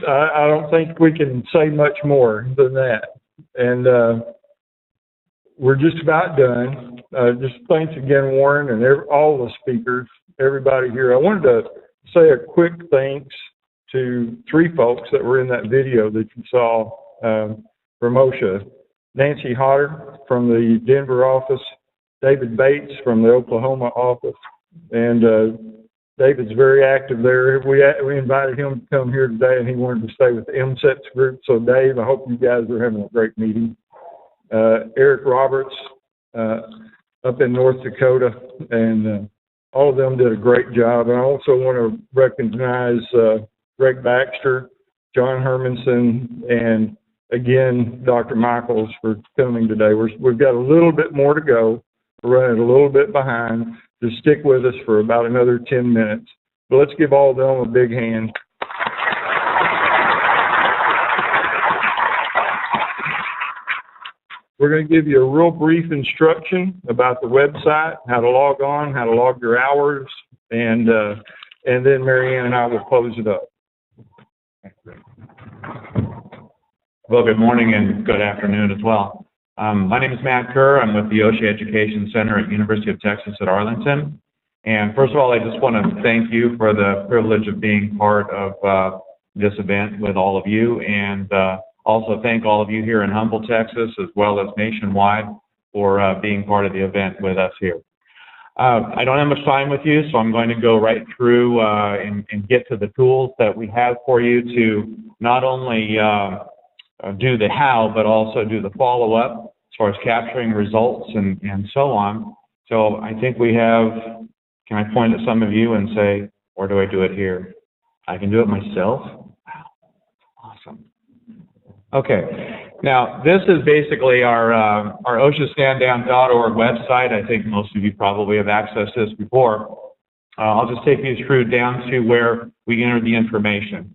I don't think we can say much more than that. And we're just about done. Just thanks again, Warren, and all the speakers, everybody here. I wanted to say a quick thanks to 3 folks that were in that video that you saw from OSHA. Nancy Hodder from the Denver office, David Bates from the Oklahoma office, and David's very active there. We invited him to come here today, and he wanted to stay with the MSETS group. So, Dave, I hope you guys are having a great meeting. Eric Roberts up in North Dakota, and all of them did a great job. And I also want to recognize Greg Baxter, John Hermanson, and again, Dr. Michaels for coming today. We've got a little bit more to go. We're running a little bit behind. Just stick with us for about another 10 minutes. But let's give all of them a big hand. We're going to give you a real brief instruction about the website, how to log on, how to log your hours, and then Mary Ann and I will close it up. Well, good morning and good afternoon as well. My name is Matt Kerr. I'm with the OSHA Education Center at University of Texas at Arlington. And first of all, I just want to thank you for the privilege of being part of this event with all of you, and also thank all of you here in Humble, Texas, as well as nationwide for being part of the event with us here. I don't have much time with you, so I'm going to go right through and get to the tools that we have for you to not only do the how, but also do the follow-up as far as capturing results and so on. So I think we have, can I point at some of you and say, or do I do it here? I can do it myself? Wow, awesome. Okay, now this is basically our OSHAStanddown.org website. I think most of you probably have accessed this before. I'll just take you through down to where we enter the information.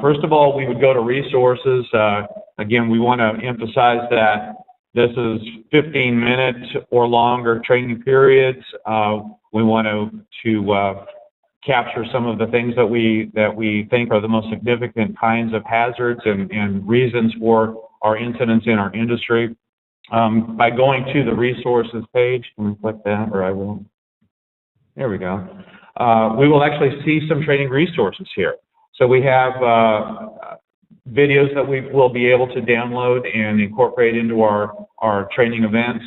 First of all, we would go to resources. Again, we want to emphasize that this is 15-minute or longer training periods. We want to capture some of the things that we think are the most significant kinds of hazards and reasons for our incidents in our industry. By going to the resources page, can we click that, or I will? There we go. We will actually see some training resources here. So we have videos that we will be able to download and incorporate into our training events.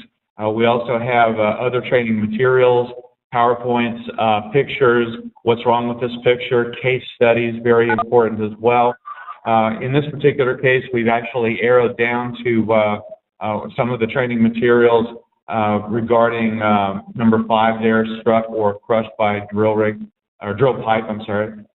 We also have other training materials, PowerPoints, pictures, what's wrong with this picture, case studies, very important as well. In this particular case, we've actually arrowed down to some of the training materials regarding number 5 there, struck or crushed by drill pipe, I'm sorry.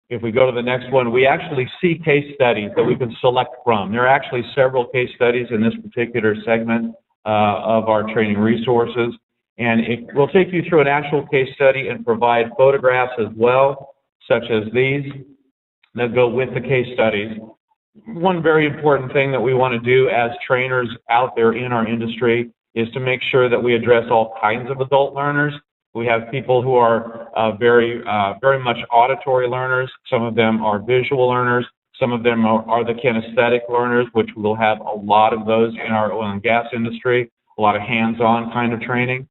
If we go to the next one, we actually see case studies that we can select from. There are actually several case studies in this particular segment of our training resources. And it will take you through an actual case study and provide photographs as well, such as these, that go with the case studies. One very important thing that we want to do as trainers out there in our industry is to make sure that we address all kinds of adult learners. We have people who are very much auditory learners. Some of them are visual learners. Some of them are the kinesthetic learners, which we'll have a lot of those in our oil and gas industry, a lot of hands-on kind of training.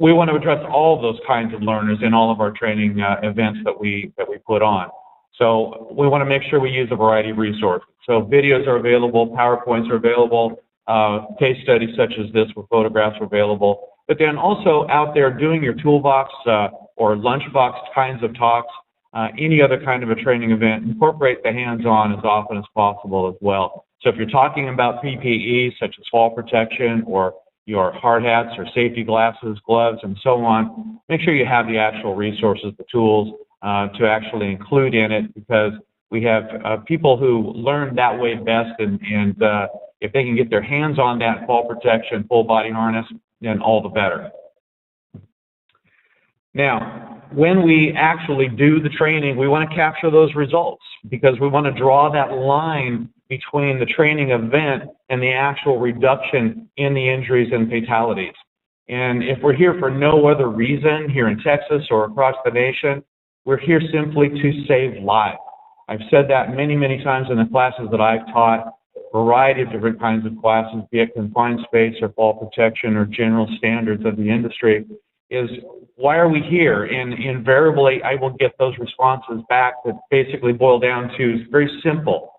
We want to address all of those kinds of learners in all of our training events that we put on. So we want to make sure we use a variety of resources. So videos are available, PowerPoints are available, case studies such as this with photographs are available. But then also out there doing your toolbox or lunchbox kinds of talks, any other kind of a training event, incorporate the hands-on as often as possible as well. So if you're talking about PPE such as fall protection or your hard hats or safety glasses, gloves, and so on, make sure you have the actual resources, the tools to actually include in it, because we have people who learn that way best, and if they can get their hands on that fall protection, full body harness, then all the better. Now, when we actually do the training, we want to capture those results because we want to draw that line between the training event and the actual reduction in the injuries and fatalities. And if we're here for no other reason here in Texas or across the nation, We're here simply to save lives. I've said that many, many times in the classes that I've taught, a variety of different kinds of classes, be it confined space or fall protection or general standards of the industry, is why are we here? And invariably, I will get those responses back that basically boil down to very simple: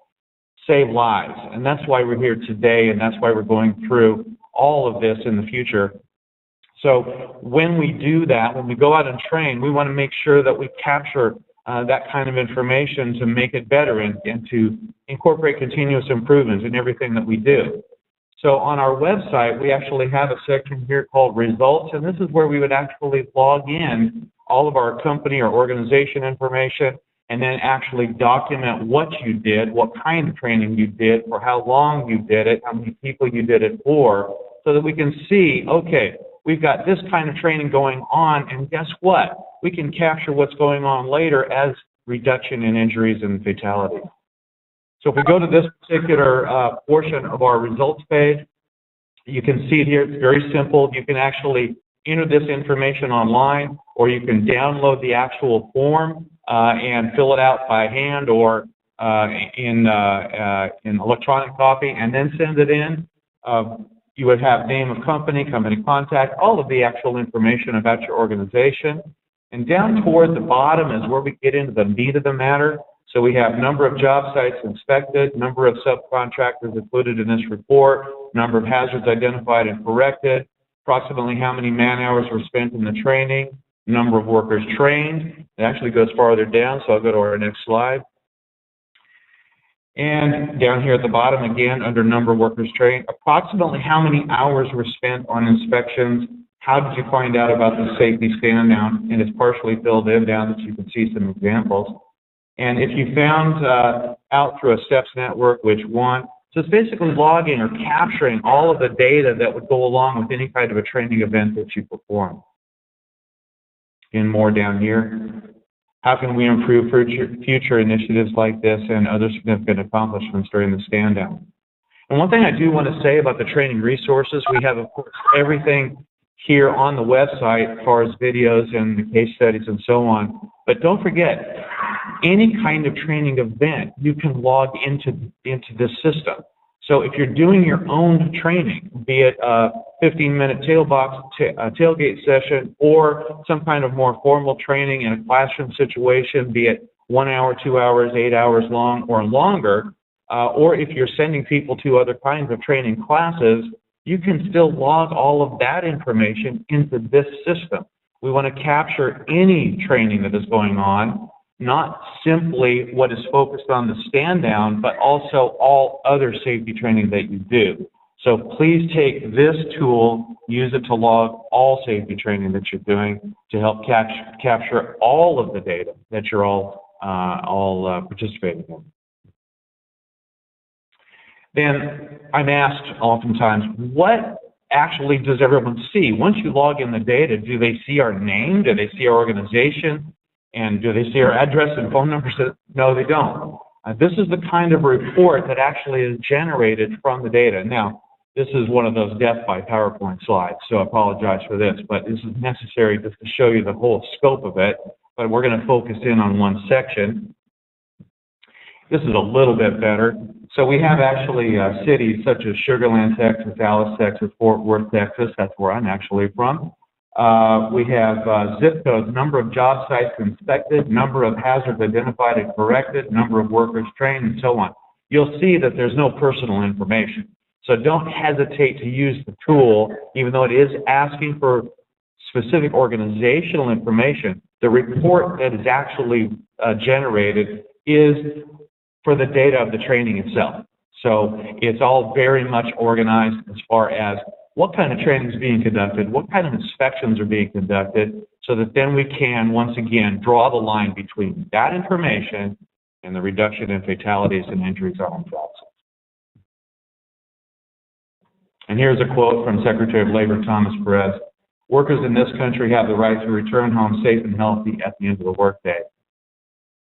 save lives. And that's why we're here today, and that's why we're going through all of this in the future. So when we do that, when we go out and train, we want to make sure that we capture that kind of information to make it better and to incorporate continuous improvements in everything that we do. So on our website, we actually have a section here called Results, and this is where we would actually log in all of our company or organization information and then actually document what you did, what kind of training you did, for how long you did it, how many people you did it for, so that we can see, okay, we've got this kind of training going on, and guess what? We can capture what's going on later as reduction in injuries and fatalities. So if we go to this particular portion of our results page, you can see it here. It's very simple. You can actually enter this information online, or you can download the actual form and fill it out by hand or in electronic copy and then send it in. You would have name of company, company contact, all of the actual information about your organization. And down toward the bottom is where we get into the meat of the matter. So we have number of job sites inspected, number of subcontractors included in this report, number of hazards identified and corrected, approximately how many man-hours were spent in the training, number of workers trained. It actually goes farther down, so I'll go to our next slide. And down here at the bottom, again, under number of workers trained, approximately how many hours were spent on inspections. How did you find out about the safety stand down? And it's partially filled in down that you can see some examples. And if you found out through a STEPS network, which one? So it's basically logging or capturing all of the data that would go along with any kind of a training event that you perform. And more down here. How can we improve future initiatives like this and other significant accomplishments during the stand down? And one thing I do want to say about the training resources, we have, of course, everything here on the website as far as videos and the case studies and so on. But don't forget, any kind of training event, you can log into this system. So if you're doing your own training, be it a 15-minute tailgate session or some kind of more formal training in a classroom situation, be it 1 hour, 2 hours, 8 hours long or longer, or if you're sending people to other kinds of training classes, you can still log all of that information into this system. We want to capture any training that is going on, not simply what is focused on the stand down, but also all other safety training that you do. So please take this tool, use it to log all safety training that you're doing to help capture all of the data that you're all participating in. Then I'm asked oftentimes, what actually does everyone see? Once you log in the data, do they see our name? Do they see our organization? And do they see our address and phone numbers? No, they don't. This is the kind of report that actually is generated from the data. Now, this is one of those death by PowerPoint slides, so I apologize for this, but this is necessary just to show you the whole scope of it. But we're going to focus in on one section. This is a little bit better. So we have actually cities such as Sugar Land, Texas, Dallas, Texas, Fort Worth, Texas. That's where I'm actually from. We have zip codes, number of job sites inspected, number of hazards identified and corrected, number of workers trained, and so on. You'll see that there's no personal information. So don't hesitate to use the tool, even though it is asking for specific organizational information. The report that is actually generated is for the data of the training itself. So it's all very much organized as far as what kind of training is being conducted, what kind of inspections are being conducted, so that then we can, once again, draw the line between that information and the reduction in fatalities and injuries on job sites. And here's a quote from Secretary of Labor Thomas Perez: "Workers in this country have the right to return home safe and healthy at the end of the workday."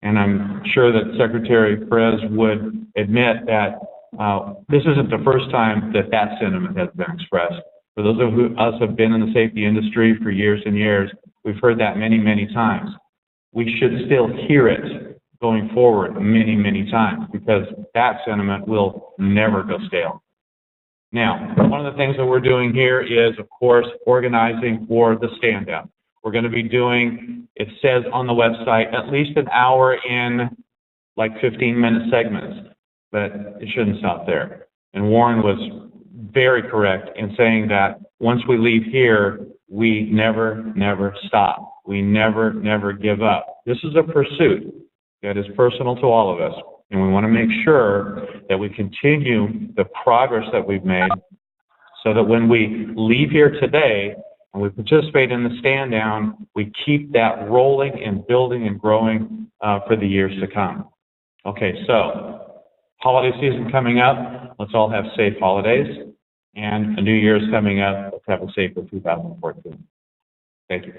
And I'm sure that Secretary Perez would admit that this isn't the first time that that sentiment has been expressed. For those of us who have been in the safety industry for years and years, we've heard that many, many times. we should still hear it going forward many, many times, because that sentiment will never go stale. Now, one of the things that we're doing here is, of course, organizing for the stand down. We're going to be doing, it says on the website, at least an hour in like 15-minute segments, but it shouldn't stop there. And Warren was very correct in saying that once we leave here, we never stop. We never give up. This is a pursuit that is personal to all of us, and we want to make sure that we continue the progress that we've made so that when we leave here today and we participate in the stand down, we keep that rolling and building and growing for the years to come. Okay, so holiday season coming up. Let's all have safe holidays. And a new year is coming up. Let's have a safer 2014. Thank you.